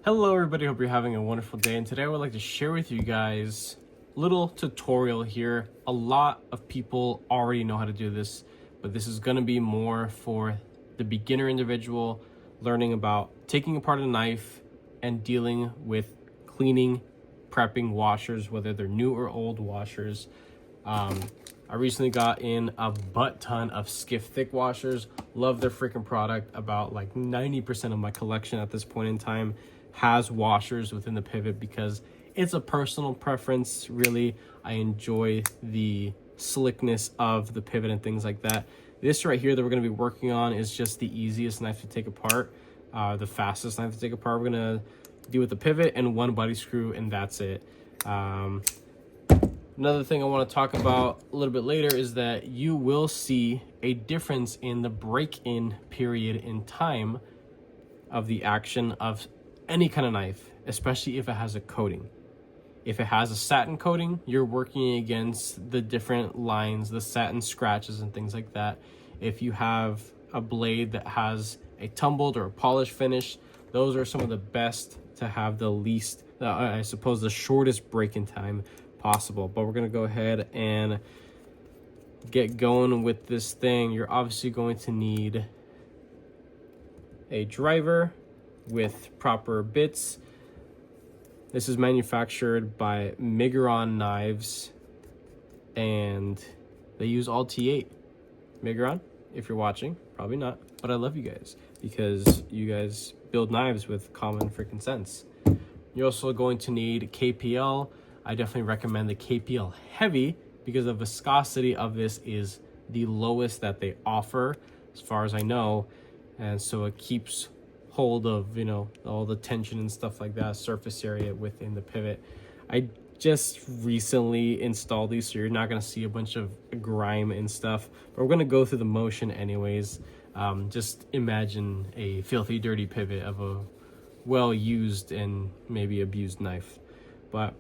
Hello everybody, hope you're having a wonderful day, and today I would like to share with you guys a little tutorial here. A lot of people already know how to do this, but this is going to be more for the beginner individual learning about taking apart a knife and dealing with cleaning, prepping washers, whether they're new or old washers. I recently got in a butt ton of Skiff thick washers. Love their freaking product. About like 90% of my collection at this point in time has washers within the pivot because it's a personal preference. Really, I enjoy the slickness of the pivot and things like that. This right here that we're going to be working on is just the easiest knife to take apart, the fastest knife to take apart. We're going to do with the pivot and one buddy screw, and that's it. Another thing I want to talk about a little bit later is that you will see a difference in the break-in period in time of the action of any kind of knife, especially if it has a coating. If it has a satin coating, you're working against the different lines, the satin scratches and things like that. If you have a blade that has a tumbled or a polished finish, those are some of the best to have the least, I suppose, the shortest break-in time possible. But we're gonna go ahead and get going with this thing. You're obviously going to need a driver with proper bits. This is manufactured by Miguron Knives, and they use all T8. Miguron, if you're watching, probably not, but I love you guys because you guys build knives with common freaking sense. You're also going to need KPL. I definitely recommend the KPL Heavy because the viscosity of this is the lowest that they offer as far as I know, and so it keeps hold of, you know, all the tension and stuff like that, surface area within the pivot. I just recently installed these, so you're not going to see a bunch of grime and stuff, but we're going to go through the motion anyways. Just imagine a filthy dirty pivot of a well used and maybe abused knife. But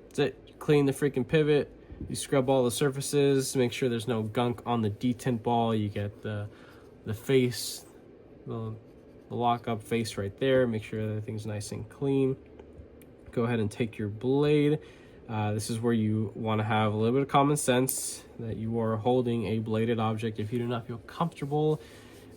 that's it. You clean the freaking pivot, you scrub all the surfaces, make sure there's no gunk on the detent ball. You get the face, the lock-up face right there. Make sure everything's nice and clean. Go ahead and take your blade. This is where you want to have a little bit of common sense that you are holding a bladed object. If you do not feel comfortable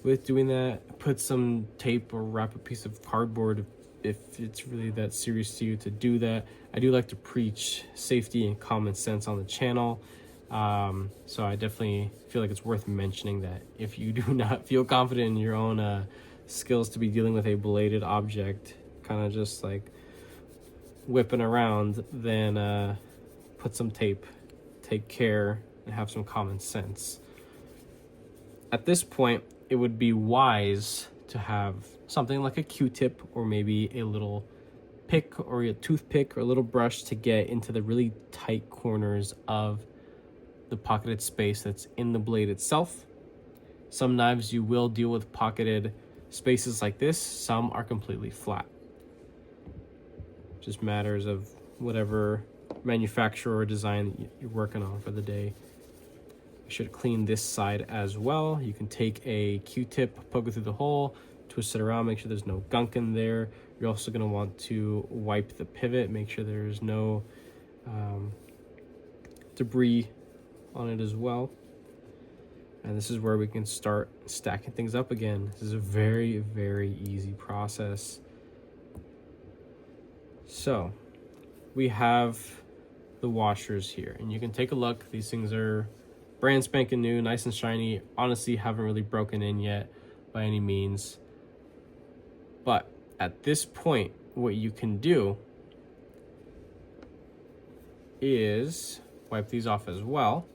with doing that, put some tape or wrap a piece of cardboard if it's really that serious to you to do that. I do like to preach safety and common sense on the channel. So I definitely feel like it's worth mentioning that if you do not feel confident in your own skills to be dealing with a bladed object, kind of just like whipping around, then put some tape, take care, and have some common sense. At this point, it would be wise to have something like a Q-tip or maybe a little pick or a toothpick or a little brush to get into the really tight corners of the pocketed space that's in the blade itself. Some knives you will deal with pocketed spaces like this, some are completely flat. Just matters of whatever manufacturer or design that you're working on for the day. You should clean this side as well. You can take a Q-tip, poke it through the hole, twist it around, make sure there's no gunk in there. You're also going to want to wipe the pivot, make sure there's no debris on it as well. And this is where we can start stacking things up again. This is a very, very easy process. So we have the washers here, and you can take a look. These things are brand spanking new, nice and shiny. Honestly, haven't really broken in yet by any means. But at this point, what you can do is wipe these off as well.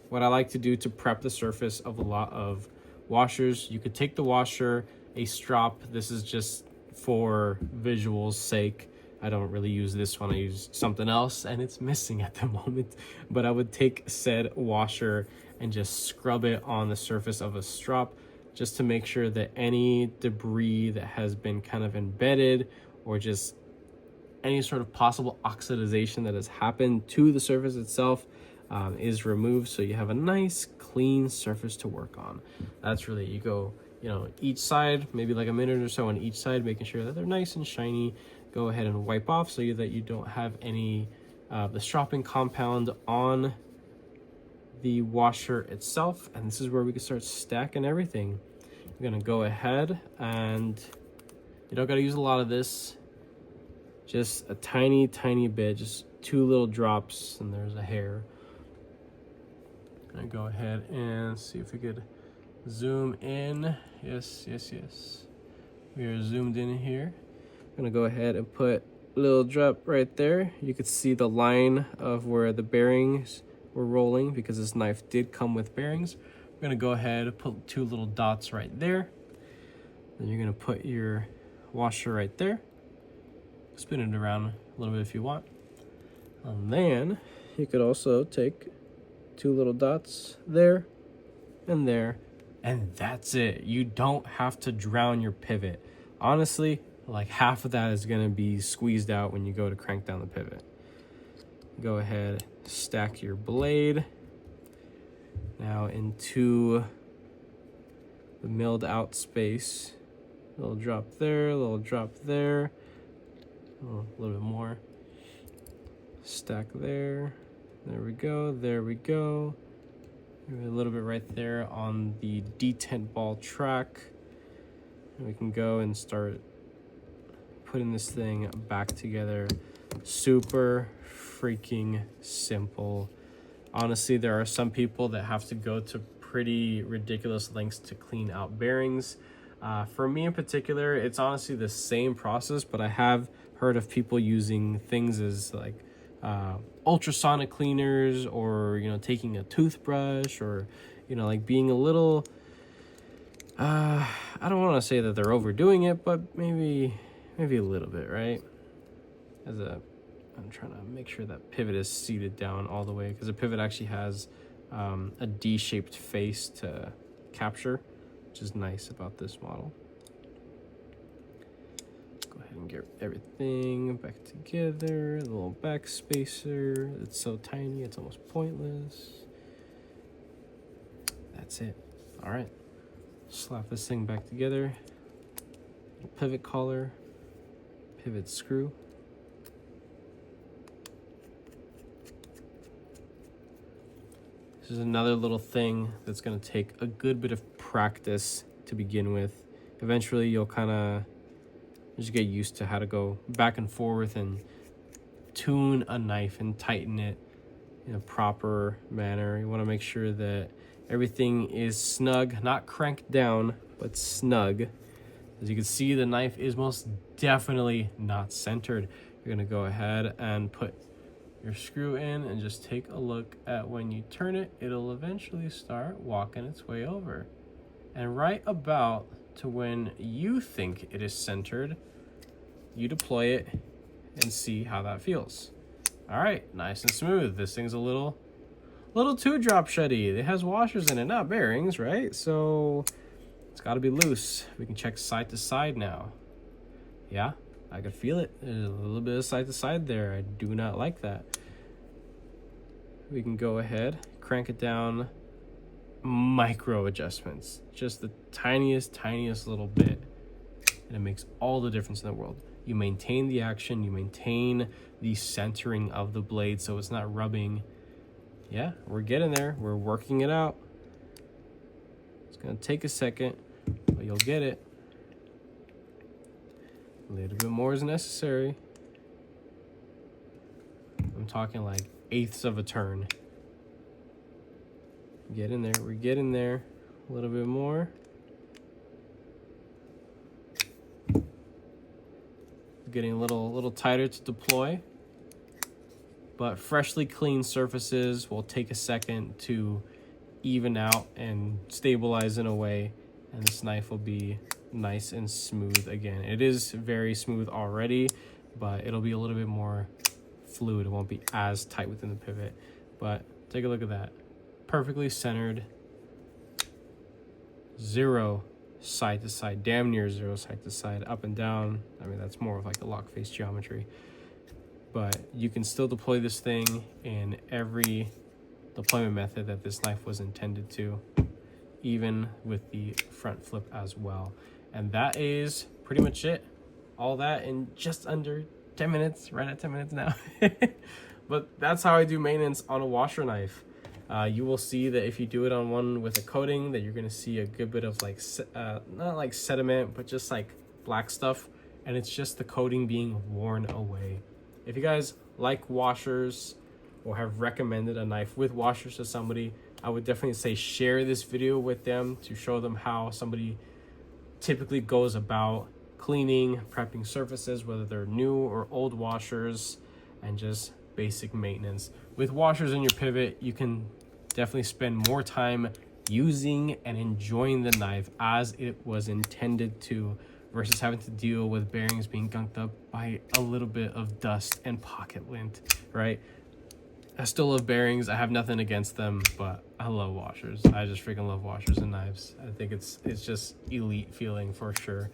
What I like to do to prep the surface of a lot of washers, you could take the washer, a strop. This is just for visual's sake. I don't really use this one. I use something else and it's missing at the moment. But I would take said washer and just scrub it on the surface of a strop just to make sure that any debris that has been kind of embedded or just any sort of possible oxidization that has happened to the surface itself is removed, so you have a nice clean surface to work on. That's really, you you know, each side, maybe like a minute or so on each side, making sure that they're nice and shiny. Go ahead and wipe off so that you don't have any the stropping compound on the washer itself. And this is where we can start stacking everything. We're gonna go ahead, and you don't gotta use a lot of this, just a tiny bit, just 2 little drops, and there's a hair. I'm gonna go ahead and see if we could zoom in. Yes. We are zoomed in here. I'm gonna go ahead and put a little drop right there. You could see the line of where the bearings were rolling because this knife did come with bearings. We're gonna go ahead and put 2 little dots right there. Then you're gonna put your washer right there. Spin it around a little bit if you want. And then you could also take 2 little dots there and there, and that's it. You don't have to drown your pivot. Honestly, like half of that is gonna be squeezed out when you go to crank down the pivot. Go ahead, stack your blade now into the milled out space. A little drop there, a little drop there, a little bit more. Stack there. There we go, there we go. Maybe a little bit right there on the detent ball track. And we can go and start putting this thing back together. Super freaking simple. Honestly, there are some people that have to go to pretty ridiculous lengths to clean out bearings. For me in particular, it's honestly the same process, but I have heard of people using things as like ultrasonic cleaners, or you know, taking a toothbrush, or you know, like being a little I don't want to say that they're overdoing it, but maybe a little bit, right? I'm trying to make sure that pivot is seated down all the way, because the pivot actually has a D-shaped face to capture, which is nice about this model. Go ahead and get everything back together. The little back spacer, it's so tiny, it's almost pointless. That's it. All right, slap this thing back together. Pivot collar, pivot screw. This is another little thing that's going to take a good bit of practice to begin with. Eventually, you'll kind of just get used to how to go back and forth and tune a knife and tighten it in a proper manner. You want to make sure that everything is snug, not cranked down, but snug. As you can see, the knife is most definitely not centered. You're going to go ahead and put your screw in and just take a look at when you turn it, it'll eventually start walking its way over. And right about to when you think it is centered, you deploy it and see how that feels. All right, nice and smooth. This thing's a little too drop sheddy. It has washers in it, not bearings, right? So it's got to be loose. We can check side to side now. Yeah, I could feel it. There's a little bit of side to side there. I do not like that. We can go ahead, crank it down, micro adjustments, just the tiniest little bit, and it makes all the difference in the world. You maintain the action, you maintain the centering of the blade so it's not rubbing. Yeah, we're getting there. We're working it out. It's gonna take a second, but you'll get it. A little bit more is necessary. I'm talking like eighths of a turn. Get in there. We're getting there. A little bit more. Getting a little tighter to deploy. But freshly cleaned surfaces will take a second to even out and stabilize in a way, and this knife will be nice and smooth again. It is very smooth already, but it'll be a little bit more fluid. It won't be as tight within the pivot, but take a look at that. Perfectly centered, zero side to side, damn near zero side to side, up and down. I mean, that's more of like a lock face geometry, but you can still deploy this thing in every deployment method that this knife was intended to. even with the front flip as well. And that is pretty much it. All that in just under 10 minutes, right at 10 minutes now. But that's how I do maintenance on a washer knife. You will see that if you do it on one with a coating, that you're gonna see a good bit of like, not like sediment, but just like black stuff. And it's just the coating being worn away. If you guys like washers or have recommended a knife with washers to somebody, I would definitely say share this video with them to show them how somebody typically goes about cleaning, prepping surfaces, whether they're new or old washers, and just basic maintenance. With washers in your pivot, you can definitely spend more time using and enjoying the knife as it was intended to, versus having to deal with bearings being gunked up by a little bit of dust and pocket lint, right? I still love bearings. I have nothing against them, but I love washers. I just freaking love washers and knives. I think it's just elite feeling for sure.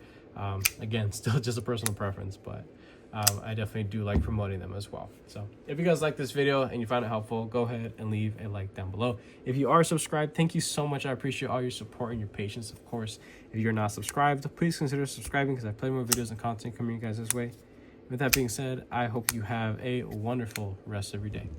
Again, still just a personal preference, but I definitely do like promoting them as well. So if you guys like this video and you found it helpful, go ahead and leave a like down below. If you are subscribed, thank you so much. I appreciate all your support and your patience, of course. If you're not subscribed, please consider subscribing, because I play more videos and content coming you guys this way. With that being said, I hope you have a wonderful rest of your day.